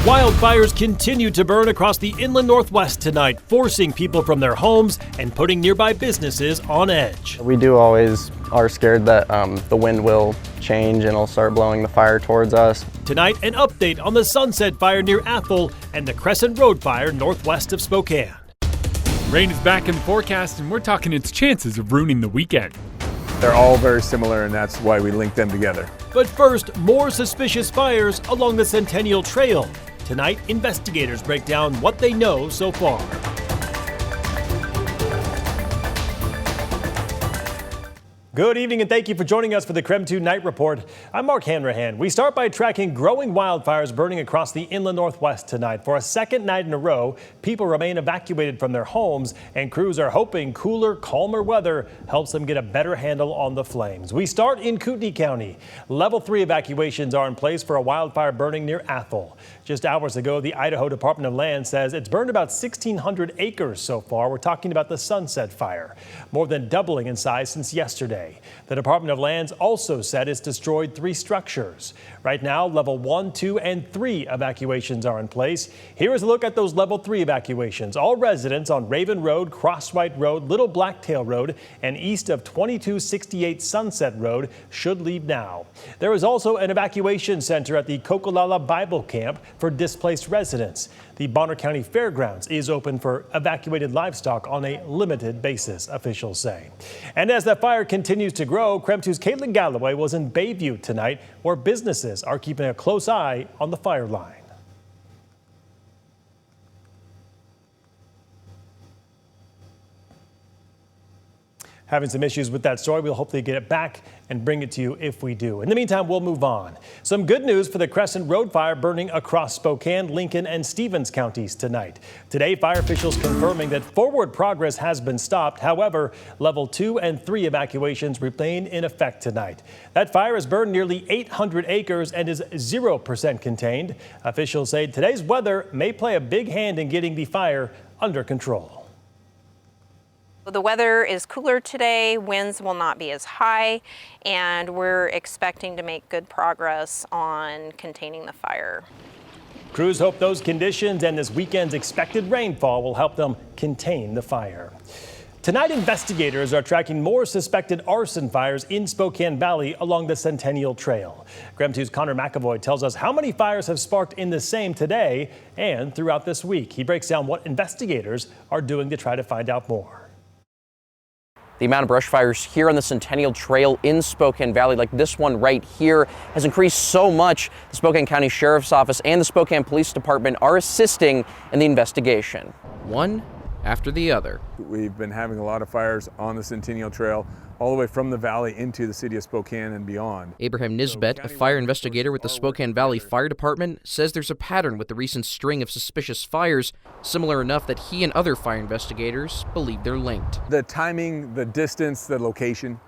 Wildfires continue to burn across the inland Northwest tonight, forcing people from their homes and putting nearby businesses on edge. We do always are scared that the wind will change and it'll start blowing the fire towards us. Tonight, an update on the Sunset Fire near Athl and the Crescent Road fire northwest of Spokane. Rain is back in the forecast, and we're talking its chances of ruining the weekend. They're all very similar, and that's why we link them together. But first, more suspicious fires along the Centennial Trail. Tonight, investigators break down what they know so far. Good evening and thank you for joining us for the KREM 2 Night Report. I'm Mark Hanrahan. We start by tracking growing wildfires burning across the inland Northwest tonight. For a second night in a row, people remain evacuated from their homes and crews are hoping cooler, calmer weather helps them get a better handle on the flames. We start in Kootenai County. Level 3 evacuations are in place for a wildfire burning near Athl. Just hours ago, the Idaho Department of Land says it's burned about 1,600 acres so far. We're talking about the Sunset Fire, more than doubling in size since yesterday. The Department of Lands also said it's destroyed 3 structures. Right now, level 1, 2, and 3 evacuations are in place. Here is a look at those level 3 evacuations. All residents on Raven Road, Crosswhite Road, Little Blacktail Road, and east of 2268 Sunset Road should leave now. There is also an evacuation center at the Kokolala Bible Camp for displaced residents. The Bonner County Fairgrounds is open for evacuated livestock on a limited basis, officials say. And as that fire continues to grow, KREM 2's Caitlin Galloway was in Bayview tonight, where businesses are keeping a close eye on the fire line. Having some issues with that story. We'll hopefully get it back and bring it to you if we do. In the meantime, we'll move on. Some good news for the Crescent Road fire burning across Spokane, Lincoln, and Stevens counties tonight. Today, fire officials confirming that forward progress has been stopped. However, level 2 and 3 evacuations remain in effect tonight. That fire has burned nearly 800 acres and is 0% contained. Officials say today's weather may play a big hand in getting the fire under control. The weather is cooler today, winds will not be as high, and we're expecting to make good progress on containing the fire. Crews hope those conditions and this weekend's expected rainfall will help them contain the fire. Tonight, investigators are tracking more suspected arson fires in Spokane Valley along the Centennial Trail. KREM 2's Connor McAvoy tells us how many fires have sparked in the same today and throughout this week. He breaks down what investigators are doing to try to find out more. The amount of brush fires here on the Centennial Trail in Spokane Valley, like this one right here, has increased so much. The Spokane County Sheriff's Office and the Spokane Police Department are assisting in the investigation. One after the other. We've been having a lot of fires on the Centennial Trail, all the way from the valley into the city of Spokane and beyond. Abraham Nisbet, a fire investigator with the Spokane Valley Fire Department, says there's a pattern with the recent string of suspicious fires, similar enough that he and other fire investigators believe they're linked. The timing, the distance, the location,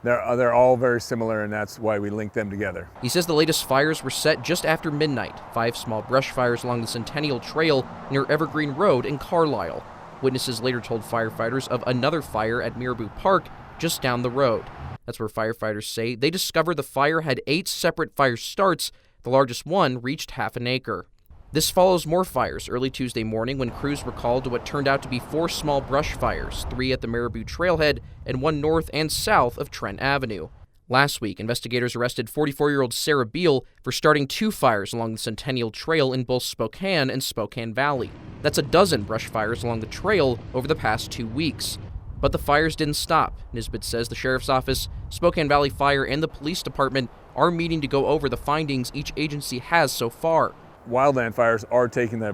they're all very similar, and that's why we link them together. He says the latest fires were set just after midnight, 5 small brush fires along the Centennial Trail near Evergreen Road in Carlisle. Witnesses later told firefighters of another fire at Mirabou Park just down the road. That's where firefighters say they discovered the fire had 8 separate fire starts. The largest one reached half an acre. This follows more fires early Tuesday morning when crews were called to what turned out to be 4 small brush fires, 3 at the Mirabou Trailhead and 1 north and south of Trent Avenue. Last week, investigators arrested 44-year-old Sarah Beal for starting 2 fires along the Centennial Trail in both Spokane and Spokane Valley. That's a dozen brush fires along the trail over the past 2 weeks. But the fires didn't stop. Nisbet says the Sheriff's Office, Spokane Valley Fire, and the Police Department are meeting to go over the findings each agency has so far. Wildland fires are taking the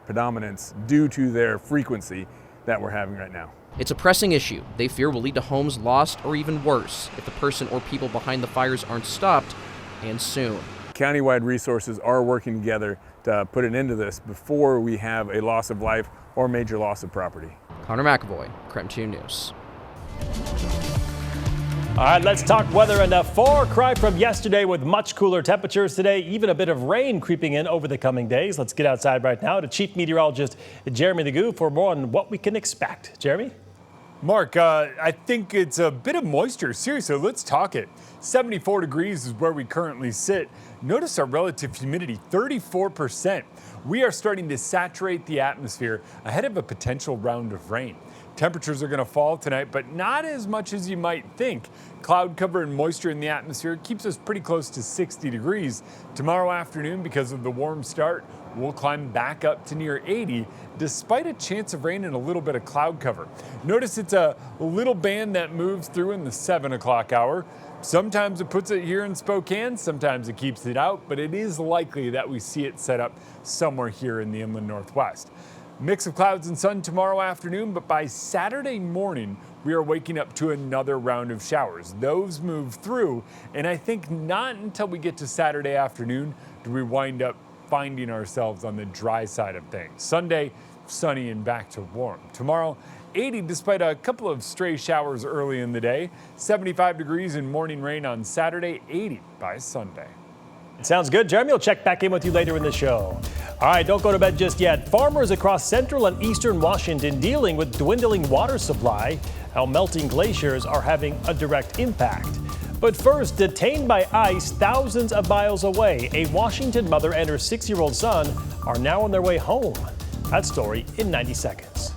predominance due to their frequency that we're having right now. It's a pressing issue they fear will lead to homes lost or even worse if the person or people behind the fires aren't stopped, and soon. Countywide resources are working together to put an end to this before we have a loss of life or major loss of property. Connor McAvoy, KREM 2 News. All right, let's talk weather, and a far cry from yesterday with much cooler temperatures today, even a bit of rain creeping in over the coming days. Let's get outside right now to Chief Meteorologist Jeremy DeGoo for more on what we can expect. Jeremy? Mark, I think it's a bit of moisture. Seriously, let's talk it. 74 degrees is where we currently sit. Notice our relative humidity, 34%. We are starting to saturate the atmosphere ahead of a potential round of rain. Temperatures are going to fall tonight, but not as much as you might think. Cloud cover and moisture in the atmosphere keeps us pretty close to 60 degrees. Tomorrow afternoon, because of the warm start, we'll climb back up to near 80, despite a chance of rain and a little bit of cloud cover. Notice it's a little band that moves through in the 7 o'clock hour. Sometimes it puts it here in Spokane, sometimes it keeps it out, but it is likely that we see it set up somewhere here in the inland northwest. Mix of clouds and sun tomorrow afternoon, but by Saturday morning, we are waking up to another round of showers. Those move through, and I think not until we get to Saturday afternoon do we wind up finding ourselves on the dry side of things. Sunday, sunny and back to warm. Tomorrow, 80 despite a couple of stray showers early in the day. 75 degrees and morning rain on Saturday, 80 by Sunday. Sounds good. Jeremy will check back in with you later in the show. All right, don't go to bed just yet. Farmers across central and eastern Washington dealing with dwindling water supply, how melting glaciers are having a direct impact. But first, detained by ICE thousands of miles away, a Washington mother and her 6-year-old son are now on their way home. That story in 90 seconds.